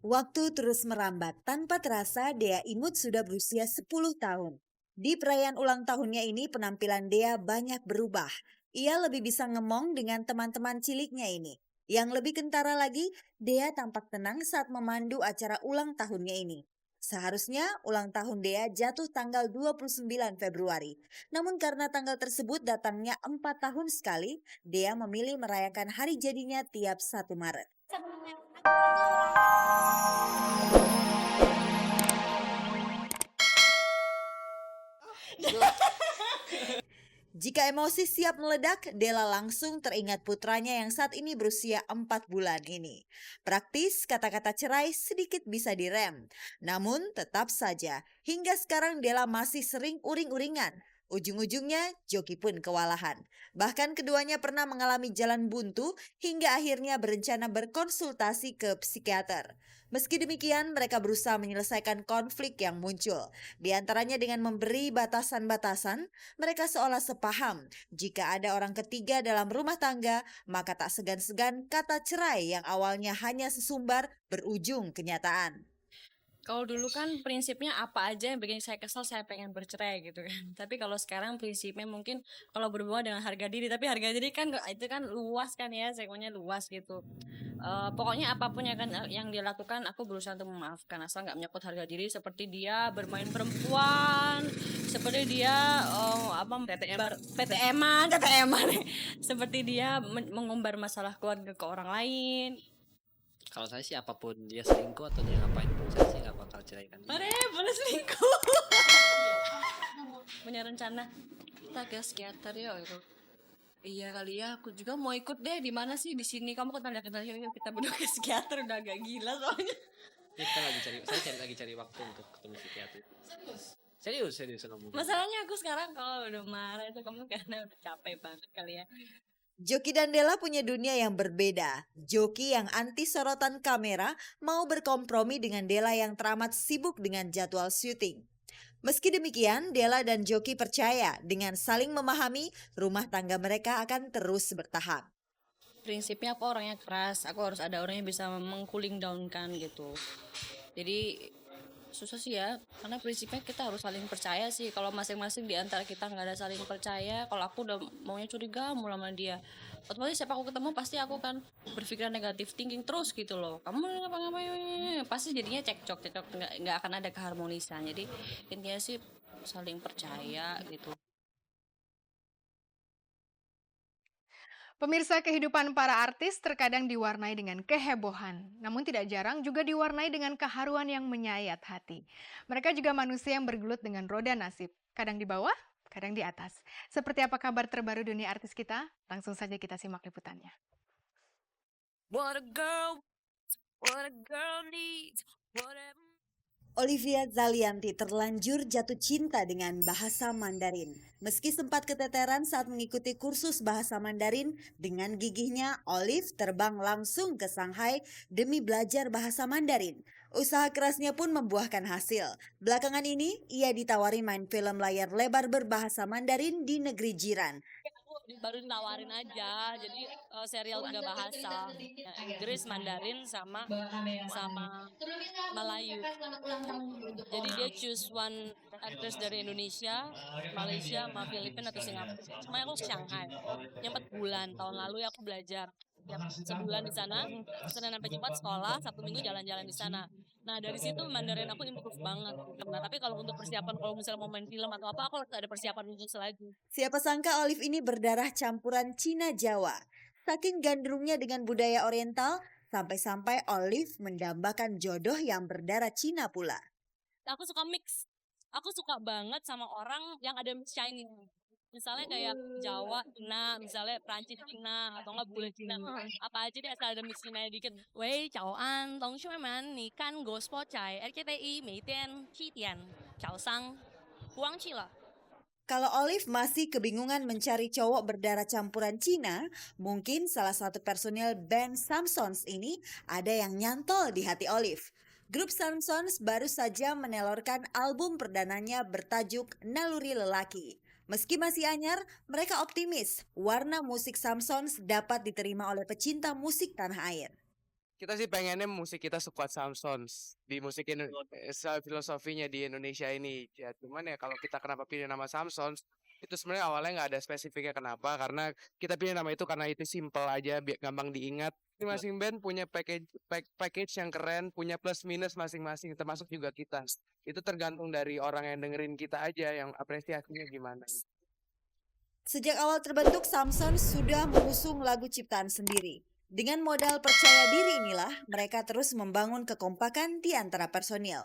Waktu terus merambat, tanpa terasa Dea Imut sudah berusia 10 tahun. Di perayaan ulang tahunnya ini penampilan Dea banyak berubah. Ia lebih bisa ngemong dengan teman-teman ciliknya ini. Yang lebih kentara lagi, Dea tampak tenang saat memandu acara ulang tahunnya ini. Seharusnya ulang tahun Dea jatuh tanggal 29 Februari. Namun karena tanggal tersebut datangnya 4 tahun sekali, Dea memilih merayakan hari jadinya tiap 1 Maret. Jika emosi siap meledak, Della langsung teringat putranya yang saat ini berusia 4 bulan ini. Praktis, kata-kata cerai sedikit bisa direm. Namun tetap saja, hingga sekarang Della masih sering uring-uringan. Ujung-ujungnya, Joki pun kewalahan. Bahkan keduanya pernah mengalami jalan buntu hingga akhirnya berencana berkonsultasi ke psikiater. Meski demikian, mereka berusaha menyelesaikan konflik yang muncul. Di antaranya dengan memberi batasan-batasan. Mereka seolah sepaham, jika ada orang ketiga dalam rumah tangga, maka tak segan-segan kata cerai yang awalnya hanya sesumbar berujung kenyataan. Kalau dulu kan prinsipnya apa aja yang bikin saya kesel, saya pengen bercerai gitu kan. Tapi kalau sekarang prinsipnya mungkin kalau berhubungan dengan harga diri, tapi harga diri kan itu kan luas kan ya, segmennya luas gitu. Pokoknya apapun yang dia lakukan, aku berusaha untuk memaafkan asal nggak menyangkut harga diri, seperti dia bermain perempuan, seperti dia PTM-an, seperti dia mengumbar masalah keluarga ke orang lain. Kalau saya sih apapun dia selingkuh atau dia ngapain pun saya sih nggak bakal ceraikan dia. Boleh selingkuh. Punya rencana kita ke psikiater ya itu. Iya kali ya, aku juga mau ikut deh. Di mana sih di sini? Kamu kenal yuk kita berdua ke psikiater, udah agak gila soalnya. Kita lagi cari waktu untuk ketemu psikiater. Serius ngomong. Masalahnya aku sekarang kalau udah marah itu kamu karena udah capek banget kali ya. Joki dan Della punya dunia yang berbeda. Joki yang anti sorotan kamera mau berkompromi dengan Della yang teramat sibuk dengan jadwal syuting. Meski demikian, Della dan Joki percaya dengan saling memahami, rumah tangga mereka akan terus bertahan. Prinsipnya aku orangnya keras, aku harus ada orang yang bisa mengcooling down kan gitu. Jadi susah sih ya, karena prinsipnya kita harus saling percaya sih. Kalau masing-masing di antara kita nggak ada saling percaya, kalau aku udah maunya curiga mulu sama dia, otomatis siapa aku ketemu pasti aku kan berpikiran negatif thinking terus gitu loh. Kamu ngapain, pasti jadinya cekcok, nggak akan ada keharmonisan. Jadi intinya sih saling percaya gitu. Pemirsa, kehidupan para artis terkadang diwarnai dengan kehebohan, namun tidak jarang juga diwarnai dengan keharuan yang menyayat hati. Mereka juga manusia yang bergelut dengan roda nasib, kadang di bawah, kadang di atas. Seperti apa kabar terbaru dunia artis kita? Langsung saja kita simak liputannya. What a girl needs, whatever. Olivia Zalianty terlanjur jatuh cinta dengan bahasa Mandarin. Meski sempat keteteran saat mengikuti kursus bahasa Mandarin, dengan gigihnya Olive terbang langsung ke Shanghai demi belajar bahasa Mandarin. Usaha kerasnya pun membuahkan hasil. Belakangan ini, ia ditawari main film layar lebar berbahasa Mandarin di negeri jiran. Baru ditawarin aja, jadi serial 3 bahasa, Inggris, Mandarin, sama Melayu. Jadi dia choose one actress dari Indonesia, Malaysia, sama Filipina atau Singapura. Cuma aku ke Shanghai, yang 4 bulan. Tahun lalu aku belajar sebulan di sana, Senin sampai Jumat sekolah, Sabtu Minggu jalan-jalan di sana. Nah dari situ Mandarin aku improve banget. Nah tapi kalau untuk persiapan, kalau misalnya mau main film atau apa, aku harus ada persiapan khusus lagi. Siapa sangka Olive ini berdarah campuran Cina-Jawa. Saking gandrungnya dengan budaya oriental, sampai-sampai Olive mendambakan jodoh yang berdarah Cina pula. Aku suka mix. Aku suka banget sama orang yang ada mix Chinese. Misalnya kayak Jawa, Cina, misalnya Prancis, Cina, atau enggak bule Cina. Apa aja deh asal ada mix Cina dikit. Wei, Chào An, Tong Shui Man, Ni Kan Go Sport Chai, RCTI, Mei Tian, Qi Tian, Chào Sang, Huang Qi lah. Kalau Olive masih kebingungan mencari cowok berdarah campuran Cina, mungkin salah satu personil band Samsons ini ada yang nyantol di hati Olive. Grup Samsons baru saja menelorkan album perdananya bertajuk Naluri Lelaki. Meski masih anyar, mereka optimis warna musik Samsons dapat diterima oleh pecinta musik tanah air. Kita sih pengennya musik kita sekuat Samsons di musik filosofinya di Indonesia ini. Ya cuman ya kalau kita kenapa pilih nama Samsons itu sebenarnya awalnya nggak ada spesifiknya kenapa, karena kita pilih nama itu karena itu simple aja, biar gampang diingat. Masing-masing band punya package yang keren, punya plus minus masing-masing, termasuk juga kita. Itu tergantung dari orang yang dengerin kita aja, yang apresiasinya gimana. Sejak awal terbentuk, Samson sudah mengusung lagu ciptaan sendiri. Dengan modal percaya diri inilah, mereka terus membangun kekompakan di antara personil.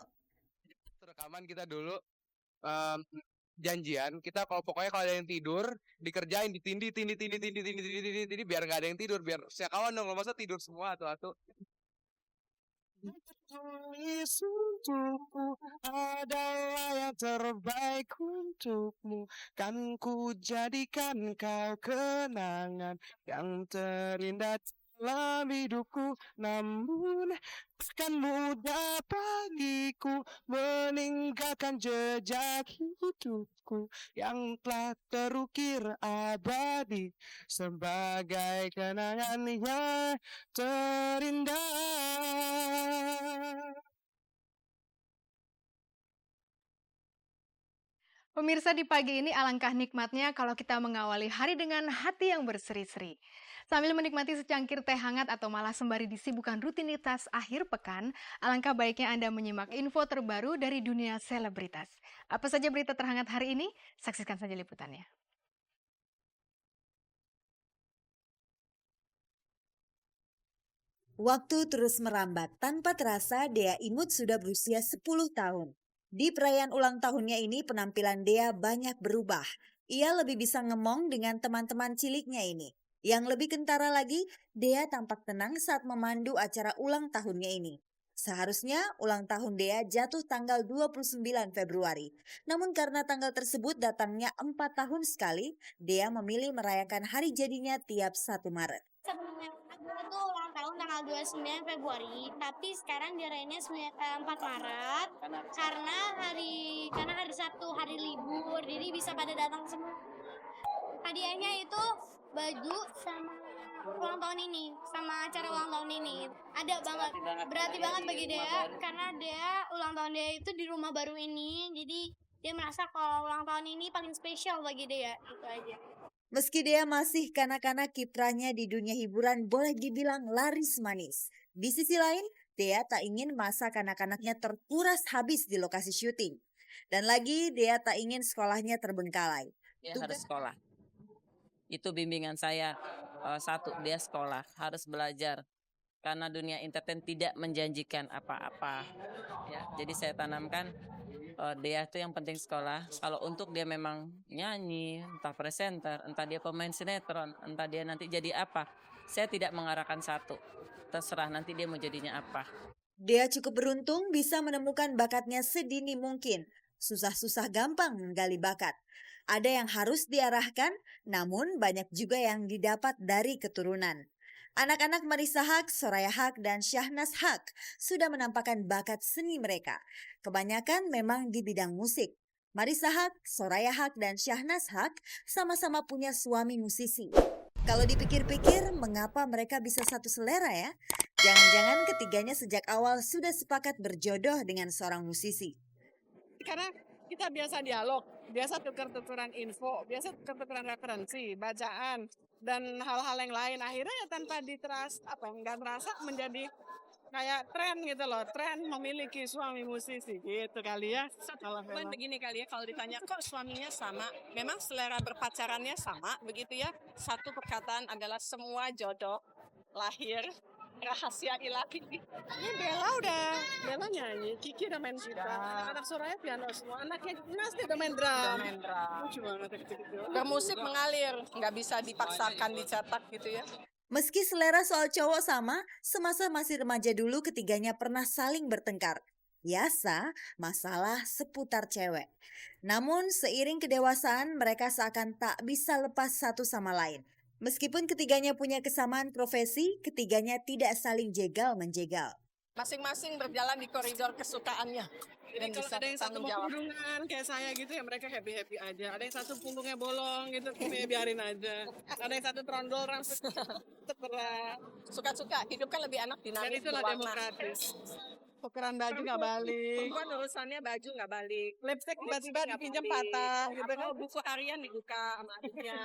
Rekaman kita dulu janjian kita pokoknya kalau ada yang tidur dikerjain, ditindih biar nggak ada yang tidur, biar kawan dong, masa tidur semua atau Tulis untukku adalah yang terbaik untukmu, kan ku jadikan kau kenangan yang terindah dalam hidupku. Namun bukan mudah bagiku meninggalkan jejak hidupku yang telah terukir abadi sebagai kenangan yang terindah. Pemirsa, di pagi ini alangkah nikmatnya kalau kita mengawali hari dengan hati yang berseri-seri. Sambil menikmati secangkir teh hangat atau malah sembari disibukkan rutinitas akhir pekan, alangkah baiknya Anda menyimak info terbaru dari dunia selebritas. Apa saja berita terhangat hari ini? Saksikan saja liputannya. Waktu terus merambat, tanpa terasa Dea Imut sudah berusia 10 tahun. Di perayaan ulang tahunnya ini penampilan Dea banyak berubah. Ia lebih bisa ngemong dengan teman-teman ciliknya ini. Yang lebih kentara lagi, Dea tampak tenang saat memandu acara ulang tahunnya ini. Seharusnya ulang tahun Dea jatuh tanggal 29 Februari. Namun karena tanggal tersebut datangnya 4 tahun sekali, Dea memilih merayakan hari jadinya tiap 1 Maret. Sebelumnya itu ulang tahun tanggal 29 Februari, tapi sekarang dirayainnya 4 Maret karena hari Sabtu, hari libur, jadi bisa pada datang semua. Hadiahnya itu baju sama ulang tahun ini, sama acara ulang tahun ini. Ada banget, berarti banget bagi Dea karena ulang tahun Dea itu di rumah baru ini, jadi dia merasa kalau ulang tahun ini paling spesial bagi Dea, itu aja. Meski Dea masih kanak-kanak, kiprahnya di dunia hiburan boleh dibilang laris manis. Di sisi lain, Dea tak ingin masa kanak-kanaknya terkuras habis di lokasi syuting. Dan lagi, Dea tak ingin sekolahnya terbengkalai. Dia harus sekolah. Itu bimbingan saya. Satu, dia sekolah, harus belajar. Karena dunia entertain tidak menjanjikan apa-apa. Ya, jadi saya tanamkan Dea itu yang penting sekolah. Kalau untuk dia memang nyanyi, entah presenter, entah dia pemain sinetron, entah dia nanti jadi apa, saya tidak mengarahkan satu. Terserah nanti dia mau jadinya apa. Dea cukup beruntung bisa menemukan bakatnya sedini mungkin. Susah-susah gampang menggali bakat. Ada yang harus diarahkan, namun banyak juga yang didapat dari keturunan. Anak-anak Marissa Haque, Soraya Haque, dan Syahnas Haque sudah menampakkan bakat seni mereka. Kebanyakan memang di bidang musik. Marissa Haque, Soraya Haque, dan Syahnas Haque sama-sama punya suami musisi. Kalau dipikir-pikir, mengapa mereka bisa satu selera ya? Jangan-jangan ketiganya sejak awal sudah sepakat berjodoh dengan seorang musisi. Karena kita biasa dialog, biasa tukar-tukaran info, biasa tukar-tukaran referensi, bacaan, dan hal-hal yang lain. Akhirnya ya tanpa nggak terasa menjadi kayak tren gitu loh, tren memiliki suami musisi gitu kali ya. Kalau Cuman begini kali ya, kalau ditanya kok suaminya sama, memang selera berpacarannya sama begitu ya. Satu perkataan adalah semua jodoh lahir rahasia ilahi. ini Bella nyanyi, Kiki udah main gitar, anak-anak Soraya piano semua, anaknya Nasti udah main drum. Lucu banget gitu. Bermusik mengalir, nggak bisa dipaksakan dicetak gitu ya. Meski selera soal cowok sama, semasa masih remaja dulu ketiganya pernah saling bertengkar. Biasa, masalah seputar cewek. Namun seiring kedewasaan mereka seakan tak bisa lepas satu sama lain. Meskipun ketiganya punya kesamaan profesi, ketiganya tidak saling jegal-menjegal. Masing-masing berjalan di koridor kesukaannya. Jadi dan kalau bisa ada yang satu tanggung mau jawab. kerudungan kayak saya gitu ya mereka happy-happy aja. Ada yang satu punggungnya bolong gitu ya biarin aja. Ada yang satu trondol rambut terberat. Suka-suka, hidup kan lebih enak, Dan dinamis, itulah berwarna. demokratis. Tukeran baju nggak balik. Perempuan urusannya baju nggak balik. Lipstick tiba-tiba Nggak dipinjam balik. patah gitu kan. Atau buku harian dibuka sama adiknya.